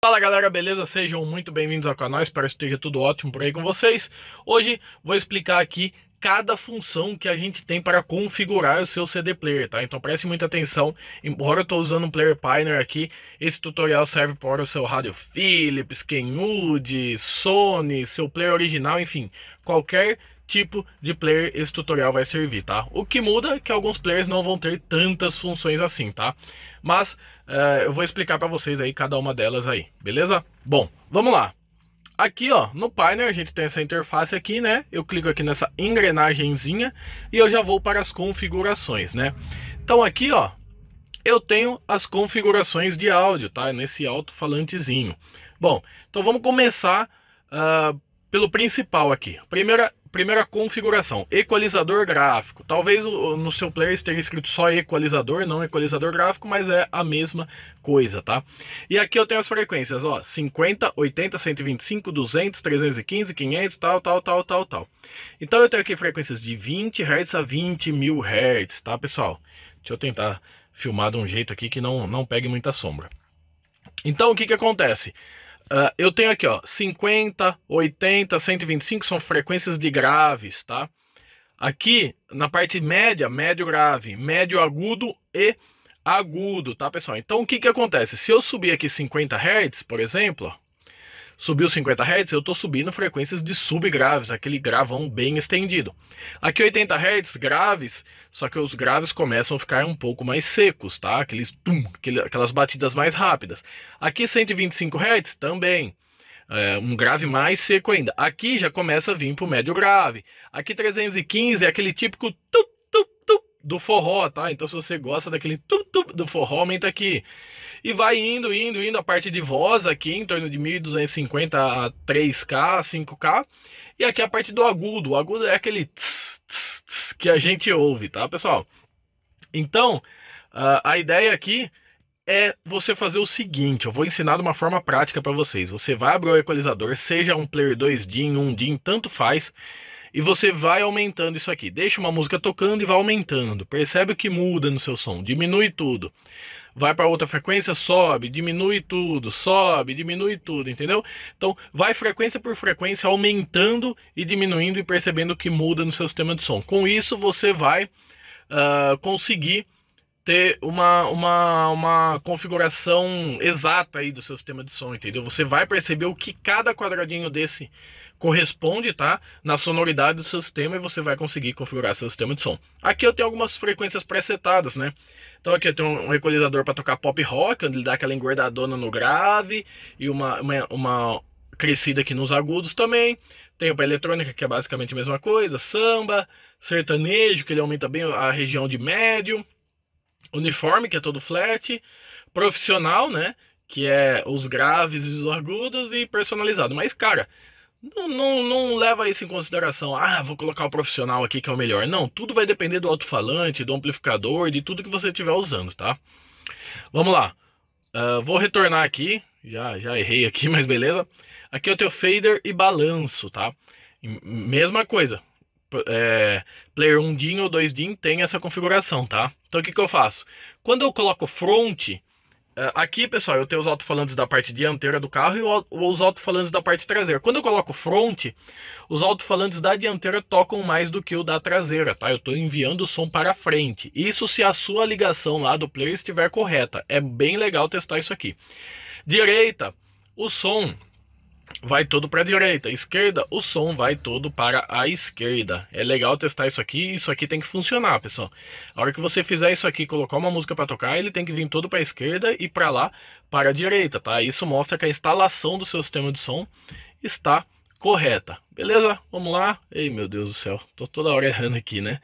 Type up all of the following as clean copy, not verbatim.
Fala galera, beleza? Sejam muito bem-vindos ao canal, espero que esteja tudo ótimo por aí com vocês. Hoje vou explicar aqui cada função que a gente tem para configurar o seu CD player, tá? Então preste muita atenção, embora eu estou usando um Player Pioneer aqui, esse tutorial serve para o seu rádio Philips, Kenwood, Sony, seu player original, enfim, qualquer tipo de player esse tutorial vai servir, tá? O que muda é que alguns players não vão ter tantas funções assim, tá? Mas eu vou explicar para vocês aí cada uma delas aí, beleza? Bom, vamos lá. Aqui, ó, no Pioneer a gente tem essa interface aqui, né? Eu clico aqui nessa engrenagemzinha e eu já vou para as configurações, né? Então aqui, ó, eu tenho as configurações de áudio, tá? Nesse alto-falantezinho. Bom, então vamos começar pelo principal aqui. Primeira configuração, equalizador gráfico. Talvez no seu player esteja escrito só equalizador, não equalizador gráfico, mas é a mesma coisa, tá? E aqui eu tenho as frequências, ó, 50, 80, 125, 200, 315, 500, tal. Então eu tenho aqui frequências de 20 Hz a 20.000 Hz, tá, pessoal? Deixa eu tentar filmar de um jeito aqui que não pegue muita sombra. Então o que acontece? Eu tenho aqui, ó, 50, 80, 125 são frequências de graves, tá? Aqui na parte média, médio grave, médio agudo e agudo, tá, pessoal? Então o que acontece? Se eu subir aqui 50 Hz, por exemplo, ó, subiu 50 Hz, eu estou subindo frequências de subgraves, aquele gravão bem estendido. Aqui 80 Hz, graves, só que os graves começam a ficar um pouco mais secos, tá? Aquelas batidas mais rápidas. Aqui 125 Hz também. Um grave mais seco ainda. Aqui já começa a vir para o médio grave. Aqui 315 é aquele típico tup, tup, tup do forró, tá? Então se você gosta daquele tup, tup do forró, aumenta aqui. E vai indo a parte de voz aqui em torno de 1250 a 3K, 5K. E aqui a parte do agudo. O agudo é aquele tss, tss, tss que a gente ouve, tá, pessoal? Então, a ideia aqui é você fazer o seguinte, eu vou ensinar de uma forma prática para vocês. Você vai abrir o equalizador, seja um player 2 DIN, 1 DIN, tanto faz, e você vai aumentando isso aqui. Deixa uma música tocando e vai aumentando. Percebe o que muda no seu som, diminui tudo. Vai para outra frequência, sobe, diminui tudo, sobe, diminui tudo, entendeu? Então vai frequência por frequência, aumentando e diminuindo e percebendo o que muda no seu sistema de som. Com isso você vai conseguir ter uma configuração exata aí do seu sistema de som, entendeu? Você vai perceber o que cada quadradinho desse corresponde, tá? Na sonoridade do seu sistema, e você vai conseguir configurar seu sistema de som. Aqui eu tenho algumas frequências pré-setadas, né? Então aqui eu tenho um equalizador para tocar pop rock, onde ele dá aquela engordadona no grave e uma crescida aqui nos agudos também. Tenho para eletrônica, que é basicamente a mesma coisa, samba, sertanejo, que ele aumenta bem a região de médio, uniforme, que é todo flat, profissional, né, que é os graves e os agudos, e personalizado. Mas, cara, não leva isso em consideração. Ah, vou colocar o profissional aqui que é o melhor. Não, tudo vai depender do alto-falante, do amplificador, de tudo que você estiver usando, tá? Vamos lá. Vou retornar aqui. Já errei aqui, mas beleza. Aqui eu tenho fader e balanço, tá? Mesma coisa. Player 1 DIN ou 2 DIN tem essa configuração, tá? Então o que eu faço? Quando eu coloco front, aqui, pessoal, eu tenho os alto-falantes da parte dianteira do carro e os alto-falantes da parte traseira. Quando eu coloco front, os alto-falantes da dianteira tocam mais do que o da traseira, tá? Eu estou enviando o som para frente. Isso se a sua ligação lá do player estiver correta. É bem legal testar isso aqui. Direita, o som vai todo para a direita. Esquerda, o som vai todo para a esquerda. É legal testar isso aqui tem que funcionar, pessoal. A hora que você fizer isso aqui, colocar uma música para tocar, ele tem que vir todo para a esquerda e para lá, para a direita, tá? Isso mostra que a instalação do seu sistema de som está correta. Beleza? Vamos lá. Ei, meu Deus do céu, tô toda hora errando aqui, né?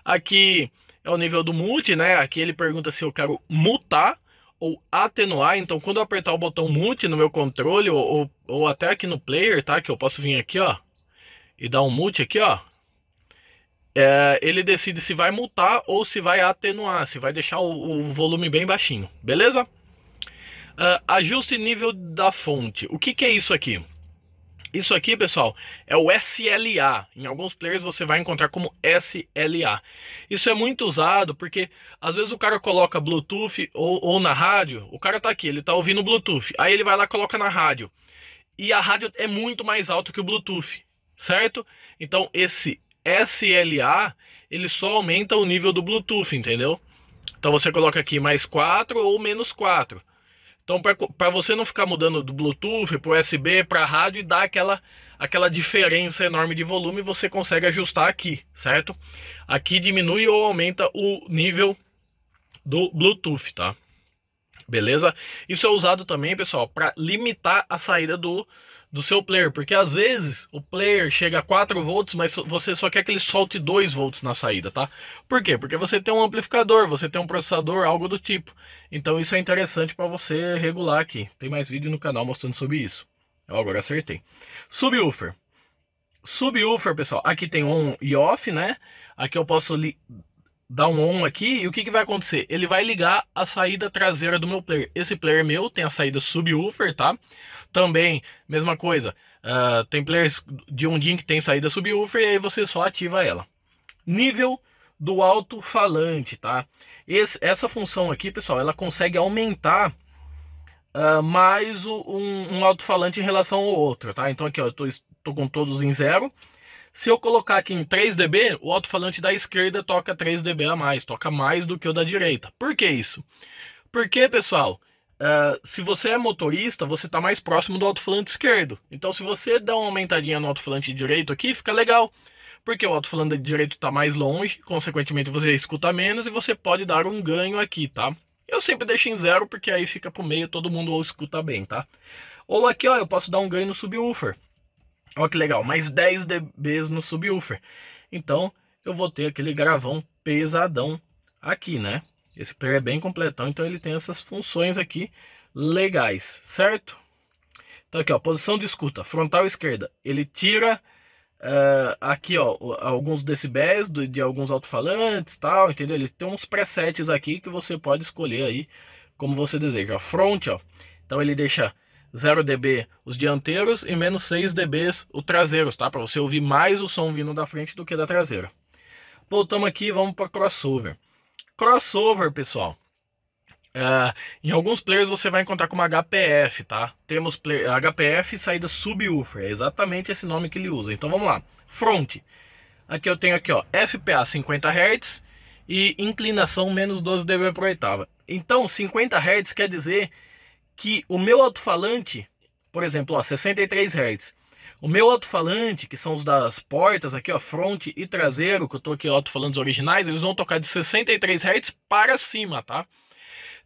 Aqui é o nível do mute, né? Aqui ele pergunta se eu quero mutar ou atenuar. Então quando eu apertar o botão mute no meu controle ou até aqui no player, tá, que eu posso vir aqui, ó, e dar um mute aqui, ó, ele decide se vai mutar ou se vai atenuar, se vai deixar o volume bem baixinho, beleza? Ajuste nível da fonte. O que é isso aqui? Isso aqui, pessoal, é o SLA. Em alguns players você vai encontrar como SLA. Isso é muito usado porque às vezes o cara coloca Bluetooth ou na rádio. O cara tá aqui, ele tá ouvindo Bluetooth. Aí ele vai lá e coloca na rádio. E a rádio é muito mais alta que o Bluetooth, certo? Então esse SLA, ele só aumenta o nível do Bluetooth, entendeu? Então você coloca aqui mais 4 ou menos 4. Então, para você não ficar mudando do Bluetooth para USB, para rádio e dar aquela diferença enorme de volume, você consegue ajustar aqui, certo? Aqui diminui ou aumenta o nível do Bluetooth, tá? Beleza? Isso é usado também, pessoal, para limitar a saída do seu player, porque às vezes o player chega a 4 volts, mas você só quer que ele solte 2 volts na saída, tá? Por quê? Porque você tem um amplificador, você tem um processador, algo do tipo. Então isso é interessante para você regular aqui. Tem mais vídeo no canal mostrando sobre isso. Eu agora acertei. Subwoofer. Subwoofer, pessoal, aqui tem on e off, né? Aqui eu posso dar um on aqui, e o que vai acontecer? Ele vai ligar a saída traseira do meu player. Esse player meu tem a saída subwoofer, tá? Também, mesma coisa, tem players de ondinho que tem saída subwoofer e aí você só ativa ela. Nível do alto-falante, tá? Essa função aqui, pessoal, ela consegue aumentar mais um alto-falante em relação ao outro, tá? Então aqui, ó, eu tô com todos em 0. Se eu colocar aqui em 3 dB, o alto-falante da esquerda toca 3 dB a mais, toca mais do que o da direita. Por que isso? Porque, pessoal, se você é motorista, você está mais próximo do alto-falante esquerdo. Então, se você dá uma aumentadinha no alto-falante direito aqui, fica legal. Porque o alto-falante direito está mais longe, consequentemente você escuta menos e você pode dar um ganho aqui, tá? Eu sempre deixo em 0, porque aí fica pro meio, todo mundo escuta bem, tá? Ou aqui, ó, eu posso dar um ganho no subwoofer. Olha que legal, mais 10 dB no subwoofer. Então, eu vou ter aquele gravão pesadão aqui, né? Esse player é bem completão, então ele tem essas funções aqui legais, certo? Então aqui, ó, posição de escuta, frontal esquerda. Ele tira aqui, ó, alguns decibéis de alguns alto-falantes, tal, entendeu? Ele tem uns presets aqui que você pode escolher aí como você deseja. Front, ó, então ele deixa 0 dB os dianteiros e menos 6 dB os traseiros, tá? Para você ouvir mais o som vindo da frente do que da traseira. Voltamos aqui e vamos para crossover. Crossover, pessoal. Em alguns players você vai encontrar como HPF, tá? Temos HPF saída subwoofer, é exatamente esse nome que ele usa. Então vamos lá. Front. Aqui eu tenho aqui, ó, FPA 50 Hz e inclinação menos 12 dB por oitava. Então 50 Hz quer dizer que o meu alto-falante, por exemplo, ó, 63 Hz. O meu alto-falante, que são os das portas aqui, ó, front e traseiro, que eu tô aqui alto-falantes originais, eles vão tocar de 63 Hz para cima, tá?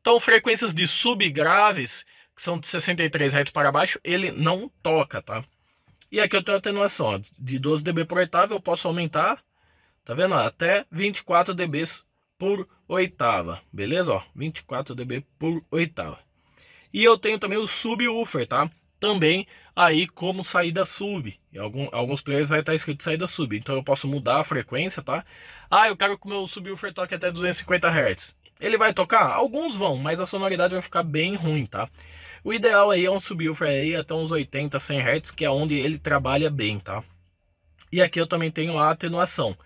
Então, frequências de subgraves, que são de 63 Hz para baixo, ele não toca, tá? E aqui eu tenho a atenuação, ó, de 12 dB por oitava, eu posso aumentar, tá vendo? Até 24 dB por oitava, beleza? Ó, 24 dB por oitava. E eu tenho também o subwoofer, tá? Também aí como saída sub. Em alguns players vai estar escrito saída sub. Então eu posso mudar a frequência, tá? Eu quero que o meu subwoofer toque até 250 Hz. Ele vai tocar? Alguns vão, mas a sonoridade vai ficar bem ruim, tá? O ideal aí é um subwoofer aí até uns 80, 100 Hz, que é onde ele trabalha bem, tá? E aqui eu também tenho a atenuação.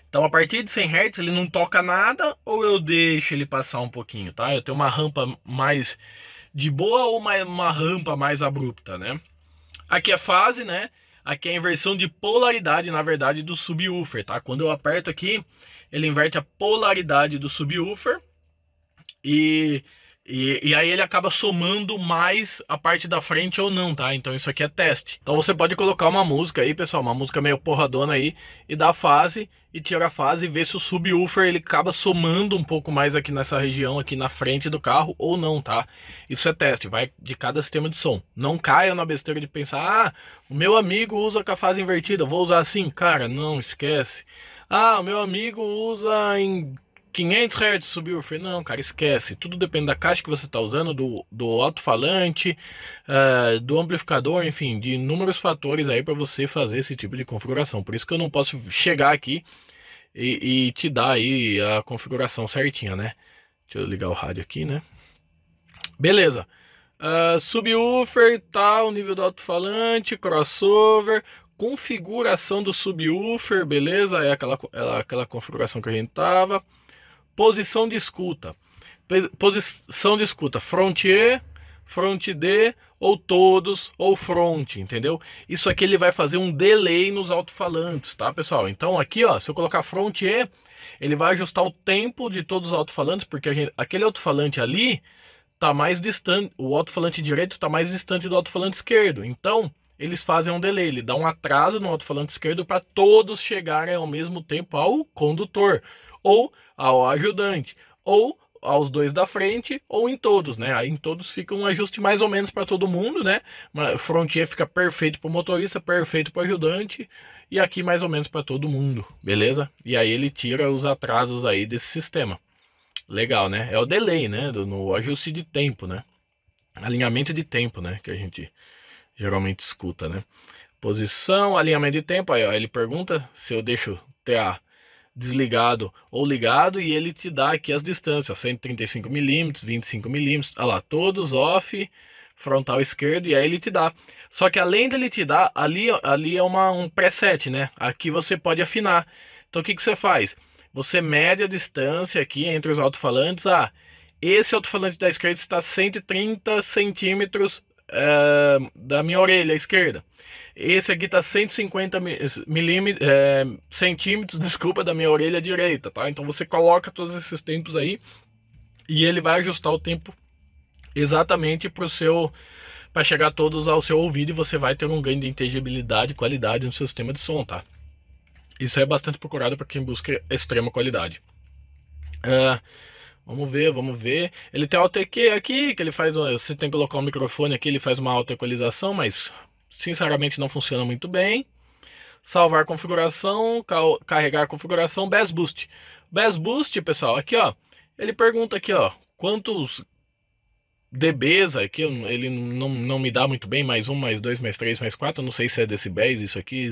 Então a partir de 100 Hz ele não toca nada ou eu deixo ele passar um pouquinho, tá? Eu tenho uma rampa mais de boa ou uma rampa mais abrupta, né? Aqui é fase, né? Aqui é a inversão de polaridade, na verdade, do subwoofer, tá? Quando eu aperto aqui, ele inverte a polaridade do subwoofer e aí ele acaba somando mais a parte da frente ou não, tá? Então isso aqui é teste. Então você pode colocar uma música aí, pessoal, uma música meio porradona aí, e dar fase, e tirar a fase, e ver se o subwoofer ele acaba somando um pouco mais aqui nessa região, aqui na frente do carro, ou não, tá? Isso é teste, vai de cada sistema de som. Não caia na besteira de pensar, o meu amigo usa com a fase invertida, vou usar assim. Cara, não, esquece. O meu amigo usa em 500 Hz subwoofer, não, cara, esquece. Tudo depende da caixa que você está usando, do alto-falante, do amplificador, enfim, de inúmeros fatores aí para você fazer esse tipo de configuração. Por isso que eu não posso chegar aqui e te dar aí a configuração certinha, né? Deixa eu ligar o rádio aqui, né? Beleza. Subwoofer, tal, nível do alto-falante, crossover, configuração do subwoofer, beleza? É aquela configuração que a gente tava. Posição de escuta. Posição de escuta, front E, front D, ou todos, ou front, entendeu? Isso aqui ele vai fazer um delay nos alto-falantes, tá, pessoal? Então aqui, ó, se eu colocar front E, ele vai ajustar o tempo de todos os alto-falantes, porque aquele alto-falante ali tá mais distante, o alto-falante direito tá mais distante do alto-falante esquerdo. Então, eles fazem um delay, ele dá um atraso no alto-falante esquerdo para todos chegarem ao mesmo tempo ao condutor, ou ao ajudante, ou aos dois da frente, ou em todos, né? Aí em todos fica um ajuste mais ou menos para todo mundo, né? Frontier fica perfeito para o motorista, perfeito para o ajudante, e aqui mais ou menos para todo mundo, beleza? E aí ele tira os atrasos aí desse sistema. Legal, né? É o delay, né? No ajuste de tempo, né? Alinhamento de tempo, né? Que a gente geralmente escuta, né? Posição, alinhamento de tempo. Aí, ó, ele pergunta se eu deixo TA desligado ou ligado e ele te dá aqui as distâncias, 135 milímetros, 25 milímetros, olha lá, todos off, frontal esquerdo, e aí ele te dá. Só que além dele te dar, ali é um preset, né? Aqui você pode afinar. Então o que você faz? Você mede a distância aqui entre os alto-falantes. Esse alto-falante da esquerda está 130 centímetros da minha orelha esquerda. Esse aqui está 150 centímetros, desculpa, da minha orelha direita, tá? Então você coloca todos esses tempos aí e ele vai ajustar o tempo exatamente para chegar todos ao seu ouvido, e você vai ter um ganho de inteligibilidade e qualidade no seu sistema de som, tá? Isso é bastante procurado para quem busca extrema qualidade. Vamos ver, vamos ver. Ele tem Alt EQ aqui, que ele faz. Você tem que colocar o microfone aqui, ele faz uma auto-equalização, mas sinceramente não funciona muito bem. Salvar configuração, carregar configuração, Bass Boost. Bass Boost, pessoal, aqui ó, ele pergunta aqui ó, quantos dBs aqui, ele não me dá muito bem, mais 1, mais 2, mais 3, mais 4, não sei se é decibéis isso aqui,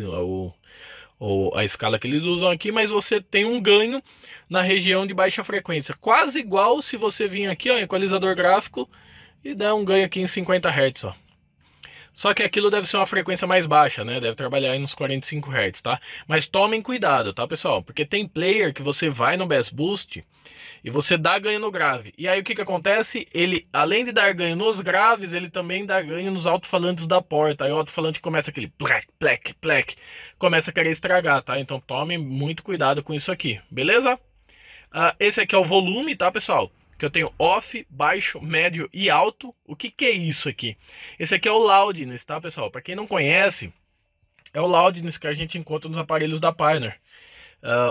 ou a escala que eles usam aqui, mas você tem um ganho na região de baixa frequência, quase igual se você vir aqui, ó, equalizador gráfico, e der um ganho aqui em 50 Hz, ó. Só que aquilo deve ser uma frequência mais baixa, né? Deve trabalhar aí nos 45 Hz, tá? Mas tomem cuidado, tá, pessoal? Porque tem player que você vai no Bass Boost e você dá ganho no grave. E aí o que acontece? Ele, além de dar ganho nos graves, ele também dá ganho nos alto-falantes da porta. Aí o alto-falante começa aquele plec, plec, plec, começa a querer estragar, tá? Então tomem muito cuidado com isso aqui, beleza? Esse aqui é o volume, tá, pessoal? Que eu tenho off, baixo, médio e alto. O que é isso aqui? Esse aqui é o loudness, tá, pessoal? Para quem não conhece, é o loudness que a gente encontra nos aparelhos da Pioneer.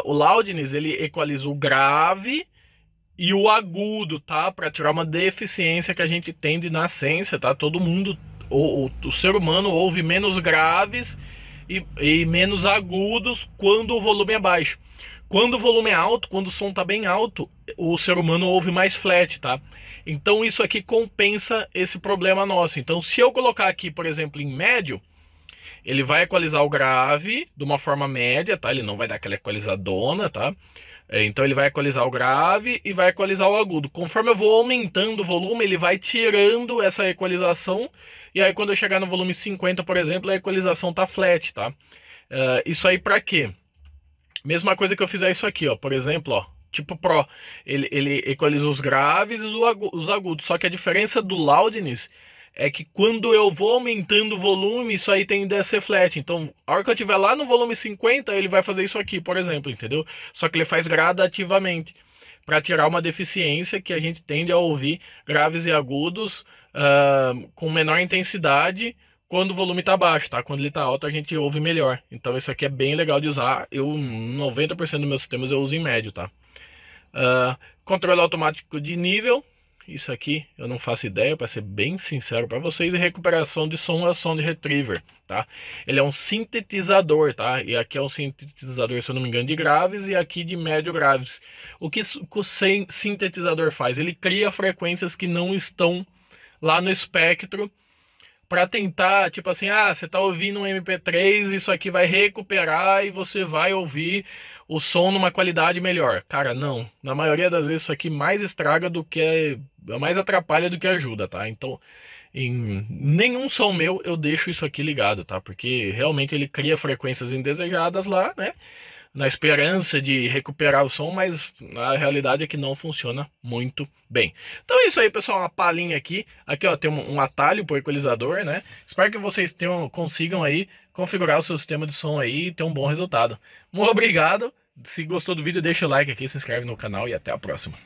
O loudness, ele equaliza o grave e o agudo, tá? Para tirar uma deficiência que a gente tem de nascença, tá? Todo mundo, o ser humano ouve menos graves e menos agudos quando o volume é baixo. Quando o volume é alto, quando o som está bem alto, o ser humano ouve mais flat, tá? Então isso aqui compensa esse problema nosso. Então se eu colocar aqui, por exemplo, em médio, ele vai equalizar o grave de uma forma média, tá? Ele não vai dar aquela equalizadona, tá? Então ele vai equalizar o grave e vai equalizar o agudo. Conforme eu vou aumentando o volume, ele vai tirando essa equalização. E aí quando eu chegar no volume 50, por exemplo, a equalização tá flat, tá? Isso aí para quê? Mesma coisa que eu fizer isso aqui, ó. Por exemplo, ó, tipo Pro, ele equaliza os graves e os agudos. Só que a diferença do loudness é que quando eu vou aumentando o volume, isso aí tende a ser flat. Então, a hora que eu estiver lá no volume 50, ele vai fazer isso aqui, por exemplo, entendeu? Só que ele faz gradativamente, para tirar uma deficiência que a gente tende a ouvir graves e agudos com menor intensidade quando o volume tá baixo, tá? Quando ele tá alto a gente ouve melhor. Então isso aqui é bem legal de usar. 90% dos meus sistemas eu uso em médio, tá? Controle automático de nível. Isso aqui eu não faço ideia, para ser bem sincero para vocês. E recuperação de som é o Sound Retriever, tá? Ele é um sintetizador, tá? E aqui é um sintetizador, se eu não me engano, de graves e aqui de médio graves. O que o sintetizador faz? Ele cria frequências que não estão lá no espectro, para tentar, tipo assim, você tá ouvindo um MP3, isso aqui vai recuperar e você vai ouvir o som numa qualidade melhor. Cara, não. Na maioria das vezes isso aqui mais estraga do que mais atrapalha do que ajuda, tá? Então, em nenhum som meu eu deixo isso aqui ligado, tá? Porque realmente ele cria frequências indesejadas lá, né? Na esperança de recuperar o som, mas a realidade é que não funciona muito bem. Então é isso aí, pessoal, uma palhinha aqui. Aqui, ó, tem um atalho para o equalizador, né? Espero que vocês consigam aí configurar o seu sistema de som aí e ter um bom resultado. Muito obrigado. Se gostou do vídeo, deixa o like aqui, se inscreve no canal e até a próxima.